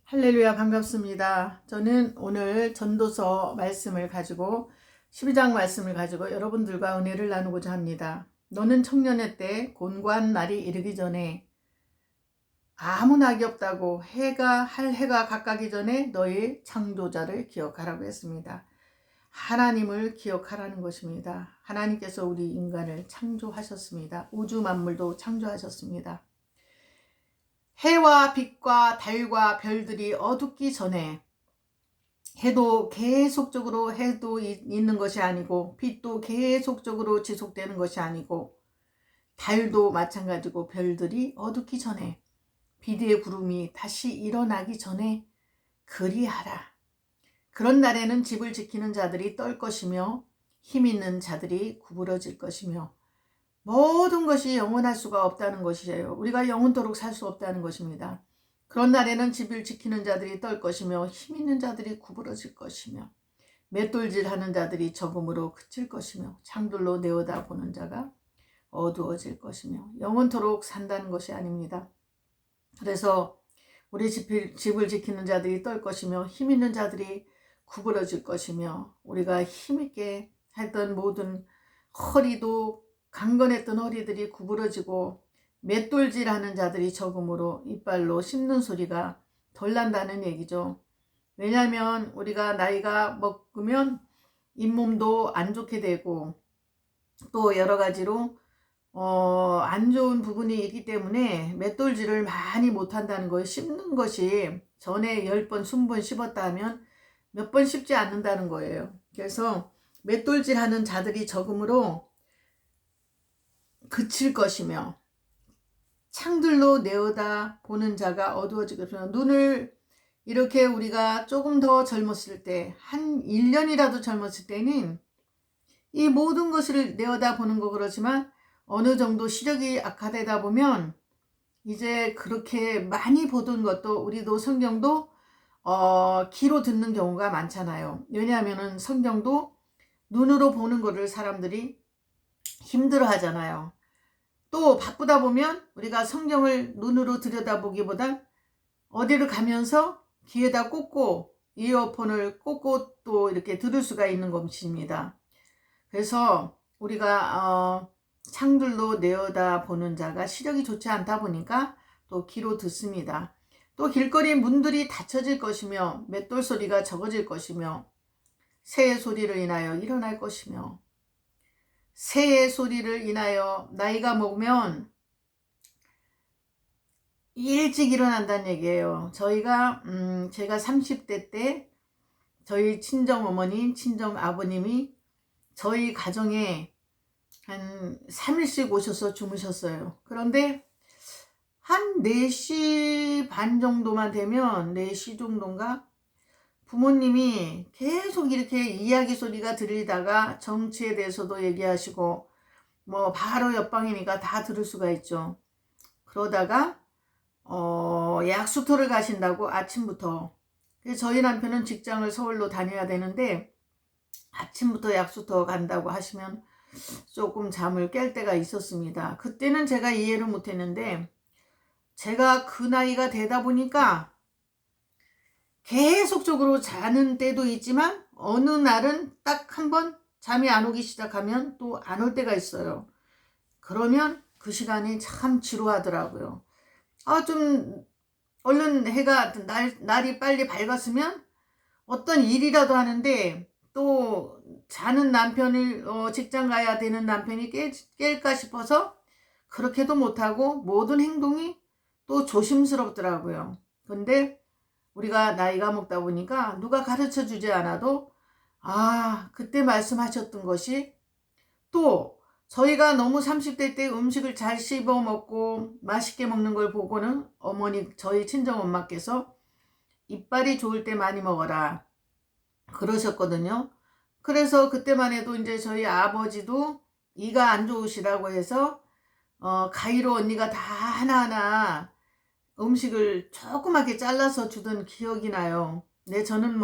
할렐루야, 반갑습니다. 저는 오늘 전도서 말씀을 가지고 12장 말씀을 가지고 여러분들과 은혜를 나누고자 합니다. 너는 청년의 때 곤고한 날이 이르기 전에 아무 낙이 없다고 할 해가 가까기 전에 너희 창조자를 기억하라고 했습니다. 하나님을 기억하라는 것입니다. 하나님께서 우리 인간을 창조하셨습니다. 우주 만물도 창조하셨습니다. 해와 빛과 달과 별들이 어둡기 전에 해도 계속적으로 해도 있는 것이 아니고 빛도 계속적으로 지속되는 것이 아니고 달도 마찬가지고 별들이 어둡기 전에 빛 위의 구름이 다시 일어나기 전에 그리하라. 그런 날에는 집을 지키는 자들이 떨 것이며 힘 있는 자들이 구부러질 것이며 모든 것이 영원할 수가 없다는 것이에요. 우리가 영원토록 살 수 없다는 것입니다. 그런 날에는 집을 지키는 자들이 떨 것이며 힘 있는 자들이 구부러질 것이며 맷돌질하는 자들이 적음으로 그칠 것이며 창들로 내어다보는 자가 어두워질 것이며 영원토록 산다는 것이 아닙니다. 그래서 우리 집을 지키는 자들이 떨 것이며 힘 있는 자들이 구부러질 것이며 우리가 힘있게 했던 모든 허리도 강건했던 허리들이 구부러지고 맷돌질하는 자들이 적음으로 이빨로 씹는 소리가 덜 난다는 얘기죠. 왜냐하면 우리가 나이가 먹으면 잇몸도 안 좋게 되고 또 여러 가지로 안 좋은 부분이 있기 때문에 맷돌질을 많이 못한다는 거예요. 씹는 것이 전에 10번, 20번 씹었다 하면 몇 번 씹지 않는다는 거예요. 그래서 맷돌질하는 자들이 적음으로 그칠 것이며 창들로 내어다 보는 자가 어두워지겠으나 눈을 이렇게 우리가 조금 더 젊었을 때 한 1년이라도 젊었을 때는 이 모든 것을 내어다 보는 거 그렇지만 어느 정도 시력이 악화되다 보면 이제 그렇게 많이 보던 것도 우리도 성경도 귀로 듣는 경우가 많잖아요. 왜냐하면 성경도 눈으로 보는 거를 사람들이 힘들어 하잖아요. 또 바쁘다 보면 우리가 성경을 눈으로 들여다보기보다 어디를 가면서 귀에다 꽂고 이어폰을 꽂고 또 이렇게 들을 수가 있는 것입니다. 그래서 우리가 창들로 내어다 보는 자가 시력이 좋지 않다 보니까 또 귀로 듣습니다. 또 길거리 문들이 닫혀질 것이며 맷돌 소리가 적어질 것이며 새의 소리를 인하여 일어날 것이며 새의 소리를 인하여 나이가 먹으면 일찍 일어난다는 얘기예요. 제가 30대 때 저희 친정어머니, 친정아버님이 저희 가정에 한 3일씩 오셔서 주무셨어요. 그런데 한 4시 반 정도만 되면 4시 정도인가 부모님이 계속 이렇게 이야기 소리가 들리다가 정치에 대해서도 얘기하시고 뭐 바로 옆방이니까 다 들을 수가 있죠. 그러다가 약수터를 가신다고 아침부터. 그래서 저희 남편은 직장을 서울로 다녀야 되는데 아침부터 약수터 간다고 하시면 조금 잠을 깰 때가 있었습니다. 그때는 제가 이해를 못했는데 제가 그 나이가 되다 보니까 계속적으로 자는 때도 있지만 어느 날은 딱 한 번 잠이 안 오기 시작하면 또 안 올 때가 있어요. 그러면 그 시간이 참 지루하더라고요. 좀 얼른 해가 날이 빨리 밝았으면 어떤 일이라도 하는데 또 자는 남편을 직장 가야 되는 남편이 깰까 싶어서 그렇게도 못하고 모든 행동이 또 조심스럽더라고요. 근데 우리가 나이가 먹다 보니까 누가 가르쳐 주지 않아도 그때 말씀하셨던 것이 또 저희가 너무 30대 때 음식을 잘 씹어 먹고 맛있게 먹는 걸 보고는 저희 친정엄마께서 이빨이 좋을 때 많이 먹어라 그러셨거든요. 그래서 그때만 해도 이제 저희 아버지도 이가 안 좋으시다고 해서 가위로 언니가 다 하나하나 음식을 조그맣게 잘라서 주던 기억이 나요. 근데 저는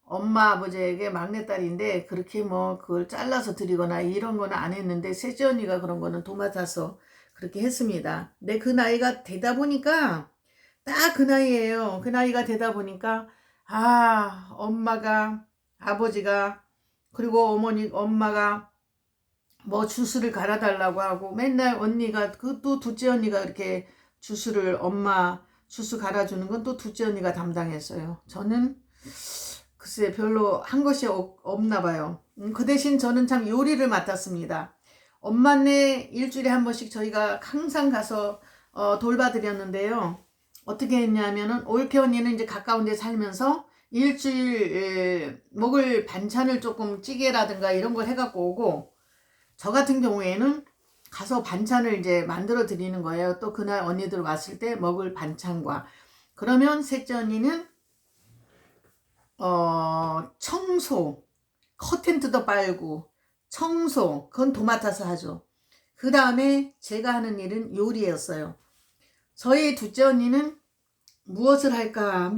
엄마 아버지에게 막내딸인데 그렇게 그걸 잘라서 드리거나 이런 거는 안 했는데 셋째 언니가 그런 거는 도맡아서 그렇게 했습니다. 근데 그 나이가 되다 보니까 딱 그 나이예요. 그 나이가 되다 보니까 아, 엄마가, 아버지가, 그리고 엄마가 뭐 주스를 갈아 달라고 하고, 맨날 언니가, 그 또 둘째 언니가 이렇게 주스를, 엄마 주스 갈아주는 건 또 둘째 언니가 담당했어요. 저는 글쎄 별로 한 것이 없나 봐요. 그 대신 저는 참 요리를 맡았습니다. 엄마네 일주일에 한 번씩 저희가 항상 가서 돌봐드렸는데요. 어떻게 했냐면은, 올케 언니는 이제 가까운 데 살면서 일주일 먹을 반찬을 조금 찌개라든가 이런 걸 해갖고 오고, 저 같은 경우에는 가서 반찬을 이제 만들어 드리는 거예요. 또 그날 언니들 왔을 때 먹을 반찬과. 그러면 셋째 언니는 청소, 커튼 뜯어 빨고, 청소, 그건 도맡아서 하죠. 그 다음에 제가 하는 일은 요리였어요. 저희 둘째 언니는 무엇을 할까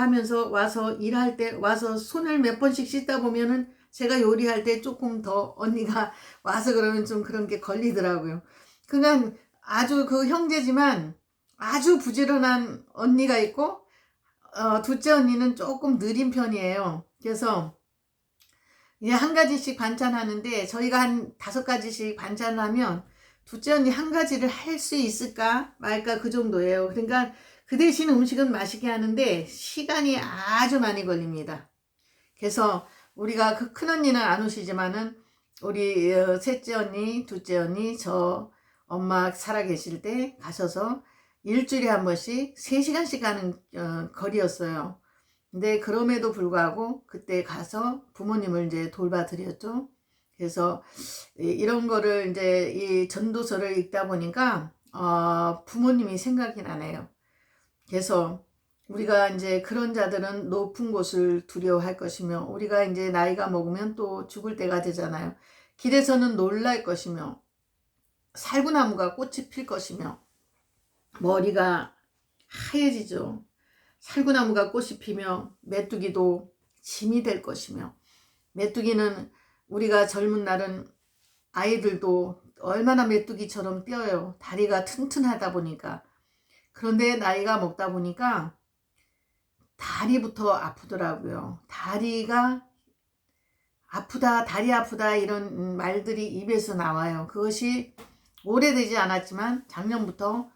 하면서 와서 일할 때, 와서 손을 몇 번씩 씻다 보면은 제가 요리할 때 조금 더 언니가 와서 그러면 좀 그런 게 걸리더라고요. 그러니까 아주 그 형제지만 아주 부지런한 언니가 있고, 둘째 언니는 조금 느린 편이에요. 그래서 이제 한 가지씩 반찬하는데, 저희가 한 5가지씩 반찬하면 둘째 언니 한 가지를 할 수 있을까 말까 그 정도예요. 그러니까 그 대신 음식은 맛있게 하는데 시간이 아주 많이 걸립니다. 그래서 우리가 그 큰언니는 안 오시지만은 우리 셋째 언니, 둘째 언니, 저 엄마 살아계실 때 가셔서 일주일에 한 번씩 3시간씩 가는 거리였어요. 근데 그럼에도 불구하고 그때 가서 부모님을 이제 돌봐드렸죠. 그래서 이런 거를 이제 이 전도서를 읽다 보니까 부모님이 생각이 나네요. 그래서 우리가 이제 그런 자들은 높은 곳을 두려워할 것이며, 우리가 이제 나이가 먹으면 또 죽을 때가 되잖아요. 길에서는 놀랄 것이며, 살구나무가 꽃이 필 것이며, 머리가 하얘지죠. 살구나무가 꽃이 피며 메뚜기도 짐이 될 것이며, 메뚜기는 우리가 젊은 날은 아이들도 얼마나 메뚜기처럼 뛰어요. 다리가 튼튼하다 보니까. 그런데 나이가 먹다 보니까 다리부터 아프더라고요. 다리가 아프다, 다리 아프다, 이런 말들이 입에서 나와요. 그것이 오래되지 않았지만 작년부터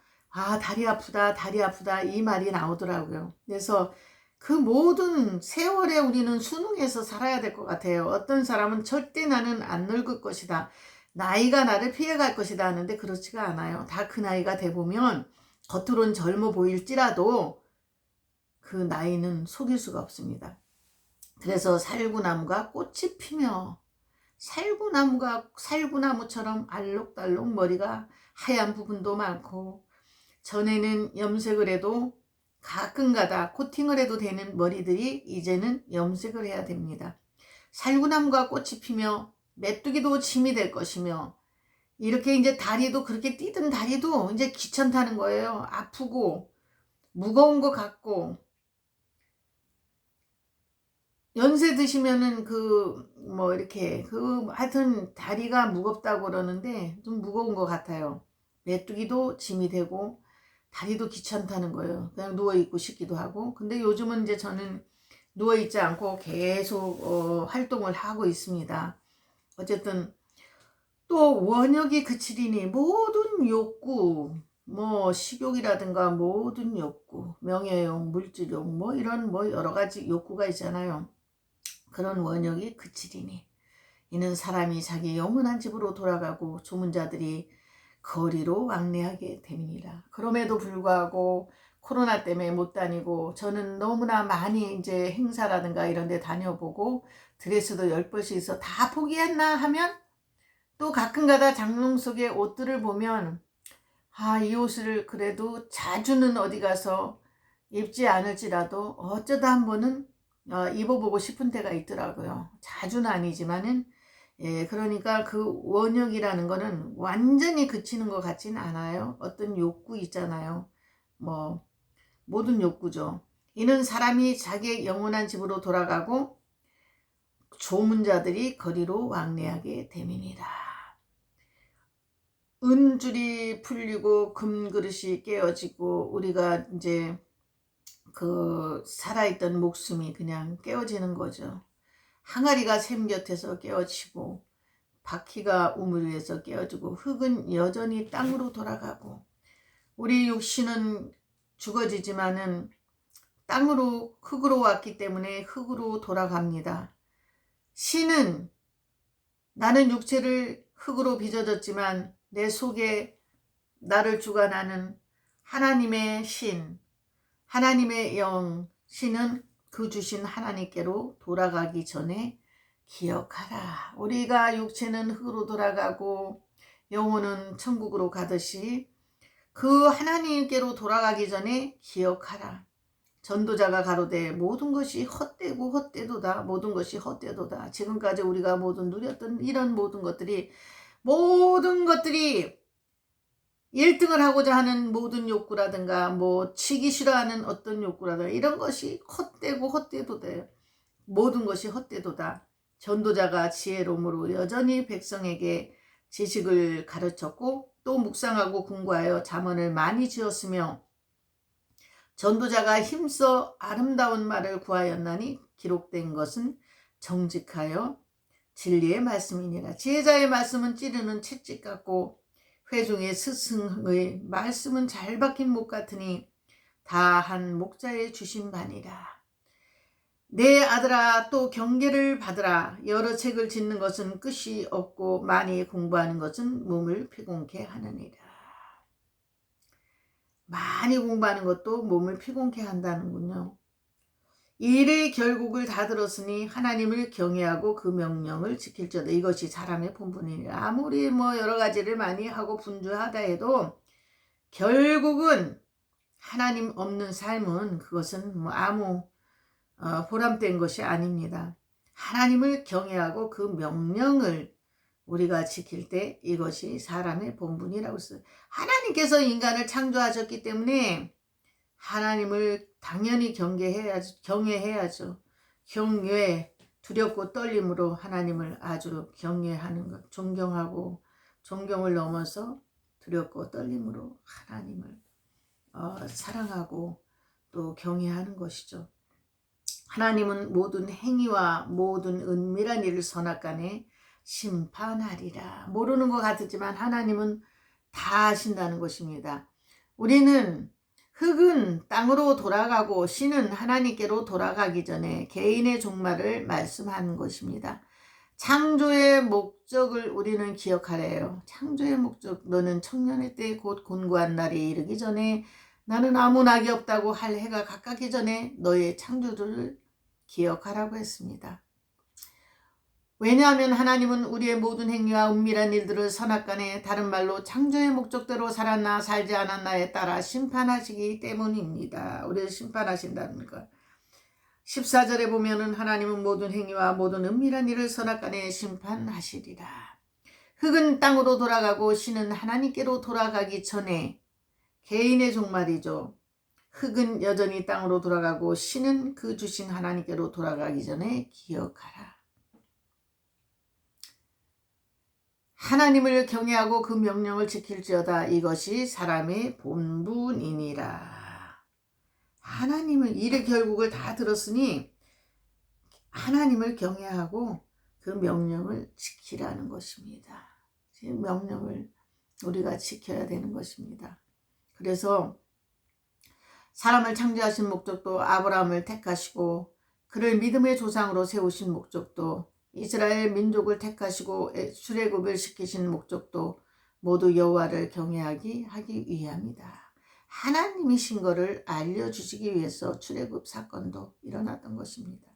다리 아프다, 다리 아프다, 이 말이 나오더라고요. 그래서 그 모든 세월에 우리는 순응해서 살아야 될 것 같아요. 어떤 사람은 절대 나는 안 늙을 것이다, 나이가 나를 피해갈 것이다 하는데 그렇지가 않아요. 다 그 나이가 돼보면 겉으로는 젊어 보일지라도 그 나이는 속일 수가 없습니다. 그래서 살구나무가 꽃이 피며, 살구나무처럼 알록달록 머리가 하얀 부분도 많고, 전에는 염색을 해도 가끔가다 코팅을 해도 되는 머리들이 이제는 염색을 해야 됩니다. 살구나무가 꽃이 피며 메뚜기도 짐이 될 것이며, 이렇게 이제 다리도, 그렇게 뛰던 다리도 이제 귀찮다는 거예요. 아프고 무거운 것 같고, 연세 드시면은 이렇게 하여튼 다리가 무겁다고 그러는데 좀 무거운 것 같아요. 메뚜기도 짐이 되고 다리도 귀찮다는 거예요. 그냥 누워있고 싶기도 하고. 근데 요즘은 이제 저는 누워있지 않고 계속 활동을 하고 있습니다. 어쨌든 또 원역이 그치리니 모든 욕구, 식욕이라든가 모든 욕구, 명예욕, 물질욕, 이런 여러 가지 욕구가 있잖아요. 그런 원역이 그치리니 이는 사람이 자기 영원한 집으로 돌아가고 조문자들이 거리로 왕래하게 됨이니라. 그럼에도 불구하고 코로나 때문에 못 다니고, 저는 너무나 많이 이제 행사라든가 이런 데 다녀보고 드레스도 10벌씩 있어 다 포기했나 하면, 또 가끔가다 장롱 속의 옷들을 보면 이 옷을 그래도 자주는 어디 가서 입지 않을지라도 어쩌다 한 번은 입어보고 싶은 때가 있더라고요. 자주는 아니지만은, 그러니까 그 원역이라는 거는 완전히 그치는 것 같지는 않아요. 어떤 욕구 있잖아요. 모든 욕구죠. 이는 사람이 자기의 영원한 집으로 돌아가고 조문자들이 거리로 왕래하게 됨이니라. 은줄이 풀리고 금그릇이 깨어지고 우리가 이제 그 살아있던 목숨이 그냥 깨어지는 거죠. 항아리가 샘 곁에서 깨어지고 바퀴가 우물 위에서 깨어지고 흙은 여전히 땅으로 돌아가고 우리 육신은 죽어지지만은 땅으로 흙으로 왔기 때문에 흙으로 돌아갑니다. 신은 나는 육체를 흙으로 빚어졌지만 내 속에 나를 주관하는 하나님의 신, 하나님의 영, 신은 그 주신 하나님께로 돌아가기 전에 기억하라. 우리가 육체는 흙으로 돌아가고 영혼은 천국으로 가듯이 그 하나님께로 돌아가기 전에 기억하라. 전도자가 가로되 모든 것이 헛되고 헛되도다. 모든 것이 헛되도다. 지금까지 우리가 모든 누렸던 이런 모든 것들이 1등을 하고자 하는 모든 욕구라든가 뭐 치기 싫어하는 어떤 욕구라든가 이런 것이 헛되고 헛되도다. 모든 것이 헛되도다. 전도자가 지혜로움으로 여전히 백성에게 지식을 가르쳤고 또 묵상하고 공부하여 잠언을 많이 지었으며 전도자가 힘써 아름다운 말을 구하였나니 기록된 것은 정직하여 진리의 말씀이니라. 지혜자의 말씀은 찌르는 채찍 같고 회중의 스승의 말씀은 잘 박힌 목 같으니 다 한 목자의 주신 바니라. 내 아들아 또 경계를 받으라. 여러 책을 짓는 것은 끝이 없고 많이 공부하는 것은 몸을 피곤케 하느니라. 많이 공부하는 것도 몸을 피곤케 한다는군요. 일의 결국을 다 들었으니 하나님을 경외하고 그 명령을 지킬지어다. 이것이 사람의 본분이니라. 아무리 뭐 여러 가지를 많이 하고 분주하다 해도 결국은 하나님 없는 삶은 그것은 뭐 아무 보람된 것이 아닙니다. 하나님을 경외하고 그 명령을 우리가 지킬 때 이것이 사람의 본분이라고 했어요. 하나님께서 인간을 창조하셨기 때문에 하나님을 당연히 경외해야죠. 경외, 두렵고 떨림으로 하나님을 아주 경외하는 것, 존경하고 존경을 넘어서 두렵고 떨림으로 하나님을 사랑하고 또 경외하는 것이죠. 하나님은 모든 행위와 모든 은밀한 일을 선악간에 심판하리라. 모르는 것 같지만 하나님은 다 아신다는 것입니다. 우리는 흙은 땅으로 돌아가고 신은 하나님께로 돌아가기 전에 개인의 종말을 말씀하는 것입니다. 창조의 목적을 우리는 기억하래요. 창조의 목적, 너는 청년의 때 곧 곤고한 날이 이르기 전에 나는 아무 낙이 없다고 할 해가 가깝기 전에 너의 창조를 기억하라고 했습니다. 왜냐하면 하나님은 우리의 모든 행위와 은밀한 일들을 선악간에 다른 말로 창조의 목적대로 살았나 살지 않았나에 따라 심판하시기 때문입니다. 우리를 심판하신다는 것. 14절에 보면은 하나님은 모든 행위와 모든 은밀한 일을 선악간에 심판하시리라. 흙은 땅으로 돌아가고 신은 하나님께로 돌아가기 전에 개인의 종말이죠. 흙은 여전히 땅으로 돌아가고 신은 그 주신 하나님께로 돌아가기 전에 기억하라. 하나님을 경외하고 그 명령을 지킬지어다. 이것이 사람의 본분이니라. 하나님은 일의 결국을 다 들었으니 하나님을 경외하고 그 명령을 지키라는 것입니다. 그 명령을 우리가 지켜야 되는 것입니다. 그래서 사람을 창조하신 목적도 아브라함을 택하시고 그를 믿음의 조상으로 세우신 목적도 이스라엘 민족을 택하시고 출애굽을 시키신 목적도 모두 여호와를 경외하기 위함이다. 하나님이신 것을 알려주시기 위해서 출애굽 사건도 일어났던 것입니다.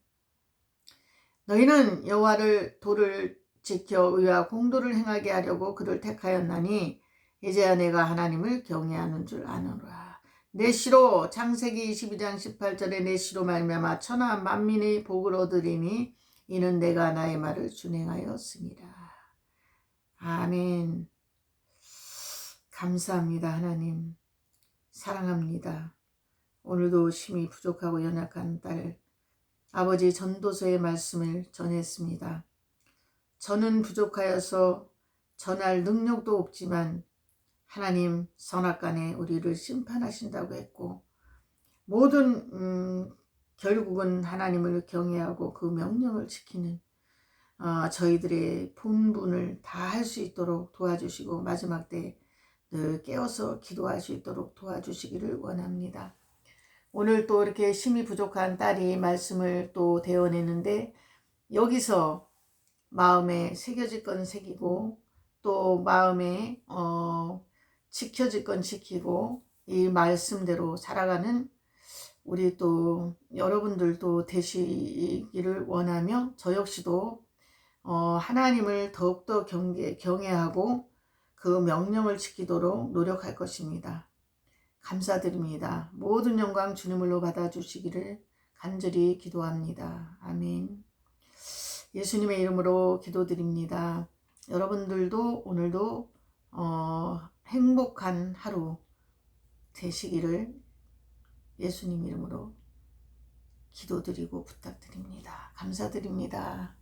너희는 여호와를 도를 지켜 의와 공도를 행하게 하려고 그를 택하였나니 이제야 내가 하나님을 경외하는 줄 아노라. 내 시로 창세기 22장 18절에 내 시로 말미암아 천하 만민의 복을 얻으리니 이는 내가 나의 말을 준행하였습니다. 아멘. 감사합니다. 하나님 사랑합니다. 오늘도 심히 부족하고 연약한 딸 아버지 전도서의 말씀을 전했습니다. 저는 부족하여서 전할 능력도 없지만 하나님 선악간에 우리를 심판하신다고 했고 모든 결국은 하나님을 경외하고 그 명령을 지키는 저희들의 본분을 다 할 수 있도록 도와주시고 마지막 때 늘 깨어서 기도할 수 있도록 도와주시기를 원합니다. 오늘 또 이렇게 힘이 부족한 딸이 말씀을 또 대언했는데 여기서 마음에 새겨질 건 새기고 또 마음에 지켜질 건 지키고 이 말씀대로 살아가는 우리 또 여러분들도 되시기를 원하며 저 역시도 하나님을 더욱더 경외하고 그 명령을 지키도록 노력할 것입니다. 감사드립니다. 모든 영광 주님으로 받아주시기를 간절히 기도합니다. 아멘. 예수님의 이름으로 기도드립니다. 여러분들도 오늘도 행복한 하루 되시기를 예수님 이름으로 기도드리고 부탁드립니다. 감사드립니다.